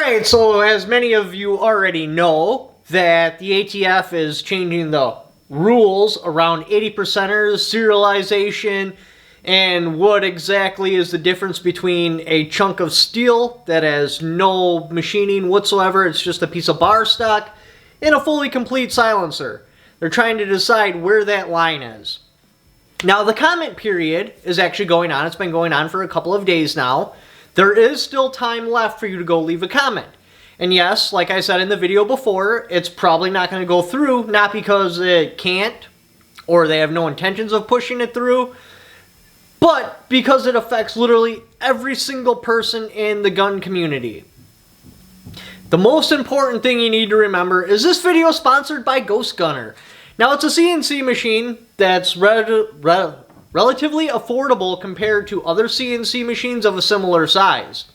Alright, so as many of you already know, that the ATF is changing the rules around 80%ers, serialization, and what exactly is the difference between a chunk of steel that has no machining whatsoever, it's just a piece of bar stock, and a fully complete silencer. They're trying to decide where that line is. Now, the comment period is actually going on. It's been going on for a couple of days now. There is still time left for you to go leave a comment. And yes, like I said in the video before, it's probably not going to go through, not because it can't, or they have no intentions of pushing it through, but because it affects literally every single person in the gun community. The most important thing you need to remember is this video is sponsored by Ghost Gunner. Now, it's a CNC machine that's relatively affordable compared to other CNC machines of a similar size.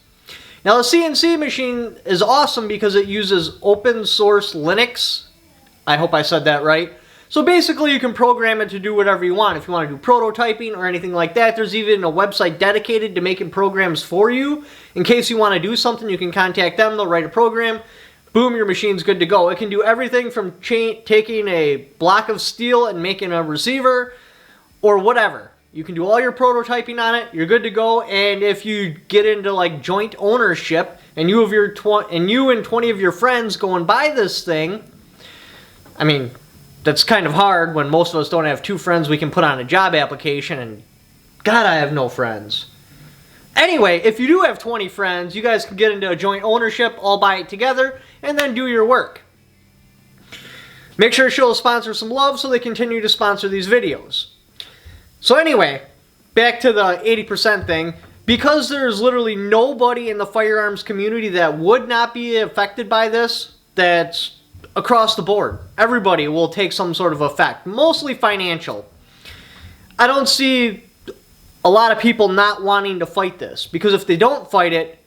Now, the CNC machine is awesome because it uses open source Linux. I hope I said that right. So basically, you can program it to do whatever you want. If you want to do prototyping or anything like that, there's even a website dedicated to making programs for you. In case you want to do something, you can contact them. They'll write a program. Boom, your machine's good to go. It can do everything from taking a block of steel and making a receiver or whatever. You can do all your prototyping on it. You're good to go. And if you get into like joint ownership and you and 20 of your friends go and buy this thing, I mean, that's kind of hard when most of us don't have 2 friends we can put on a job application, and God, I have no friends. Anyway, if you do have 20 friends, you guys can get into a joint ownership, all buy it together, and then do your work. Make sure to show the sponsor some love so they continue to sponsor these videos. So anyway, back to the 80% thing. Because there's literally nobody in the firearms community that would not be affected by this, that's across the board. Everybody will take some sort of effect, mostly financial. I don't see a lot of people not wanting to fight this, because if they don't fight it,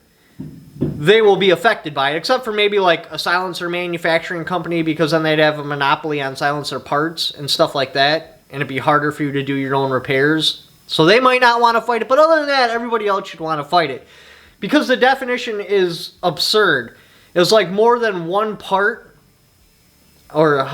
they will be affected by it, except for maybe like a silencer manufacturing company, because then they'd have a monopoly on silencer parts and stuff like that, and it'd be harder for you to do your own repairs. So they might not want to fight it, but other than that, everybody else should want to fight it. Because the definition is absurd. It's like more than one part, or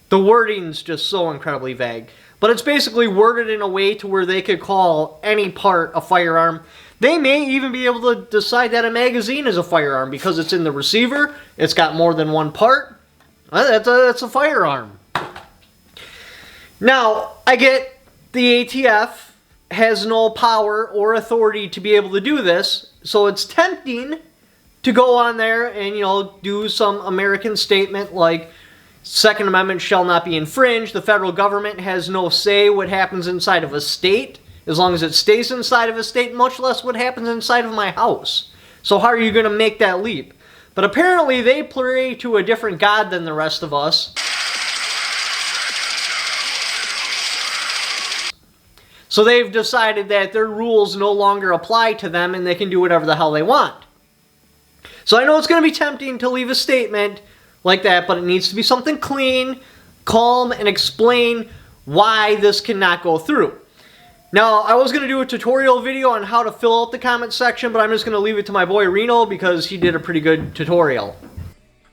the wording's just so incredibly vague. But it's basically worded in a way to where they could call any part a firearm. They may even be able to decide that a magazine is a firearm because it's in the receiver, it's got more than one part. That's a firearm. Now, I get the ATF has no power or authority to be able to do this, so it's tempting to go on there and, do some American statement like, Second Amendment shall not be infringed. The federal government has no say what happens inside of a state, as long as it stays inside of a state, much less what happens inside of my house. So how are you going to make that leap? But apparently they pray to a different God than the rest of us. So they've decided that their rules no longer apply to them and they can do whatever the hell they want. So I know it's going to be tempting to leave a statement like that, but it needs to be something clean, calm, and explain why this cannot go through. Now, I was going to do a tutorial video on how to fill out the comment section, but I'm just going to leave it to my boy Reno because he did a pretty good tutorial.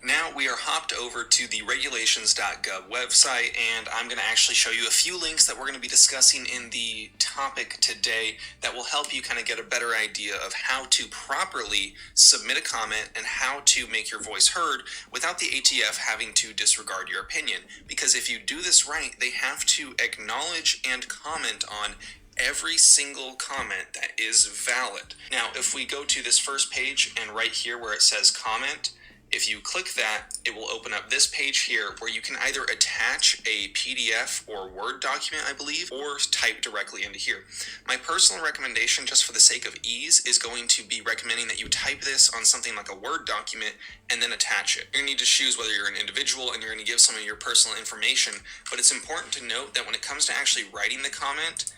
Now we are hopped over to the regulations.gov website, and I'm going to actually show you a few links that we're going to be discussing in the topic today that will help you kind of get a better idea of how to properly submit a comment and how to make your voice heard without the ATF having to disregard your opinion. Because if you do this right, they have to acknowledge and comment on every single comment that is valid. Now, if we go to this first page and right here where it says comment, if you click that, it will open up this page here where you can either attach a PDF or Word document, I believe, or type directly into here. My personal recommendation, just for the sake of ease, is going to be recommending that you type this on something like a Word document and then attach it. You're going to need to choose whether you're an individual and you're going to give some of your personal information, but it's important to note that when it comes to actually writing the comment,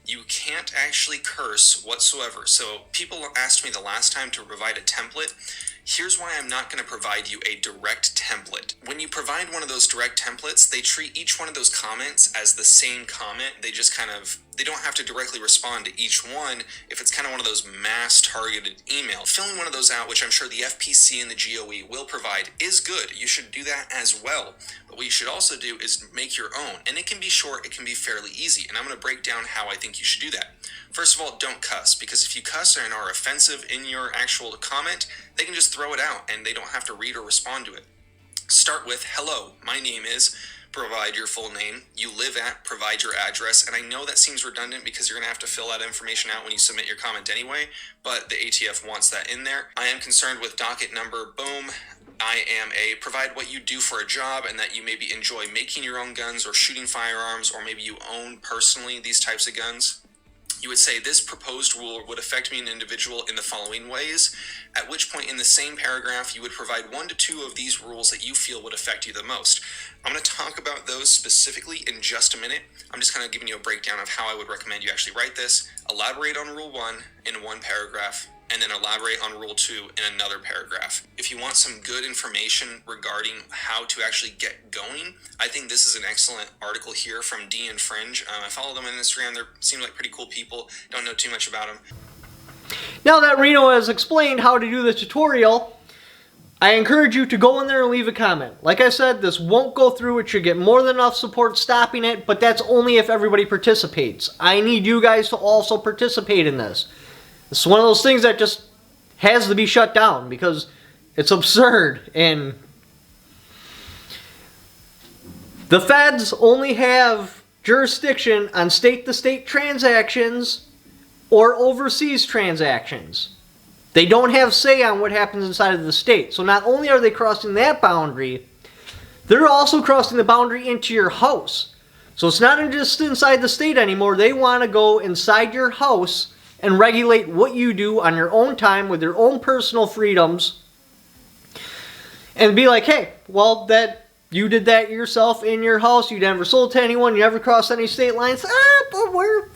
you can't actually curse whatsoever. So people asked me the last time to provide a template. Here's why I'm not going to provide you a direct template. When you provide one of those direct templates, they treat each one of those comments as the same comment. They just kind of they don't have to directly respond to each one if it's kind of one of those mass targeted emails. Filling one of those out, which I'm sure the FPC and the GOE will provide, is good. You should do that as well. But what you should also do is make your own. And it can be short, it can be fairly easy. And I'm going to break down how I think you should do that. First of all, don't cuss, because if you cuss and are offensive in your actual comment, they can just throw it out and they don't have to read or respond to it. Start with, hello, my name is, provide your full name, you live at, provide your address, and I know that seems redundant because you're going to have to fill that information out when you submit your comment anyway, but the ATF wants that in there. I am concerned with docket number, boom. I am provide what you do for a job and that you maybe enjoy making your own guns or shooting firearms, or maybe you own personally these types of guns. You would say this proposed rule would affect me, an individual, in the following ways, at which point in the same paragraph you would provide 1 to 2 of these rules that you feel would affect you the most. I'm going to talk about those specifically in just a minute. I'm just kind of giving you a breakdown of how I would recommend you actually write this. Elaborate on rule 1 in one paragraph, and then elaborate on rule 2 in another paragraph. If you want some good information regarding how to actually get going, I think this is an excellent article here from D and Fringe. I follow them on Instagram. They seem like pretty cool people. Don't know too much about them. Now that Reno has explained how to do the tutorial, I encourage you to go in there and leave a comment. Like I said, this won't go through. It should get more than enough support stopping it, but that's only if everybody participates. I need you guys to also participate in this. It's one of those things that just has to be shut down because it's absurd. And the feds only have jurisdiction on state-to-state transactions or overseas transactions. They don't have say on what happens inside of the state. So not only are they crossing that boundary, they're also crossing the boundary into your house. So it's not just inside the state anymore. They want to go inside your house and regulate what you do on your own time with your own personal freedoms, and be like, hey, well, that you did that yourself in your house, you never sold to anyone, you never crossed any state lines, but we're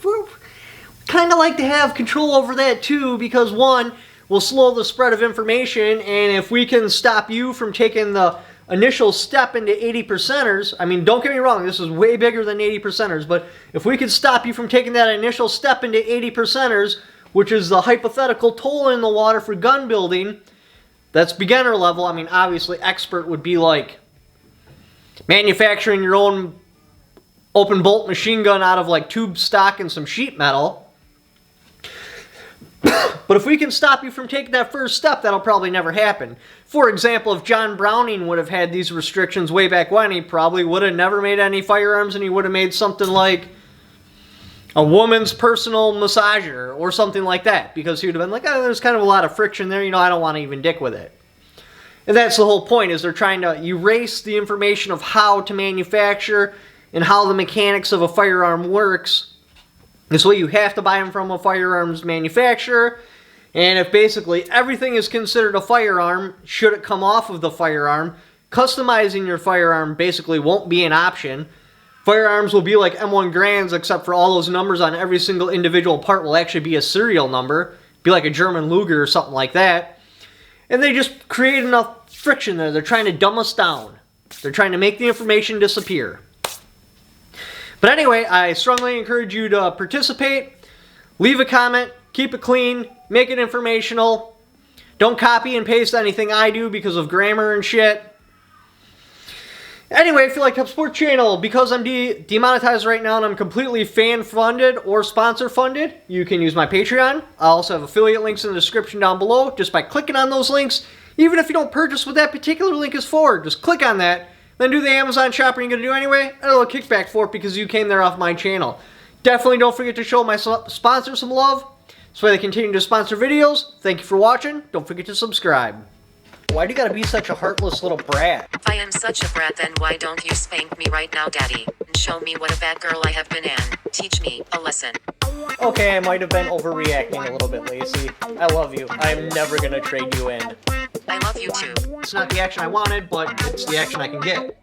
kind of like to have control over that too, because one, will slow the spread of information, and if we can stop you from taking the initial step into 80%ers, I mean, don't get me wrong, this is way bigger than 80%ers, but if we could stop you from taking that initial step into 80%ers, which is the hypothetical toll in the water for gun building, that's beginner level. I mean, obviously, expert would be like manufacturing your own open bolt machine gun out of like tube stock and some sheet metal. But if we can stop you from taking that first step, that'll probably never happen. For example, if John Browning would have had these restrictions way back when, he probably would have never made any firearms, and he would have made something like a woman's personal massager or something like that, because he would have been like, oh, there's kind of a lot of friction there, I don't want to even dick with it. And that's the whole point, is they're trying to erase the information of how to manufacture and how the mechanics of a firearm works. This way you have to buy them from a firearms manufacturer, and if basically everything is considered a firearm, should it come off of the firearm, customizing your firearm basically won't be an option. Firearms will be like M1 Grands, except for all those numbers on every single individual part will actually be a serial number, be like a German Luger or something like that. And they just create enough friction there. They're trying to dumb us down. They're trying to make the information disappear. But anyway, I strongly encourage you to participate, leave a comment, keep it clean, make it informational. Don't copy and paste anything I do because of grammar and shit. Anyway, if you like to support the channel, because I'm demonetized right now and I'm completely fan-funded or sponsor-funded, you can use my Patreon. I also have affiliate links in the description down below. Just by clicking on those links, even if you don't purchase what that particular link is for, just click on that. Then do the Amazon shopping you're going to do anyway, and a little kickback for it because you came there off my channel. Definitely don't forget to show my sponsors some love. This way they continue to sponsor videos. Thank you for watching. Don't forget to subscribe. Why do you gotta be such a heartless little brat? If I am such a brat, then why don't you spank me right now, Daddy? And show me what a bad girl I have been and teach me a lesson. Okay, I might have been overreacting a little bit, Lacey. I love you. I'm never gonna trade you in. I love you too. It's not the action I wanted, but it's the action I can get.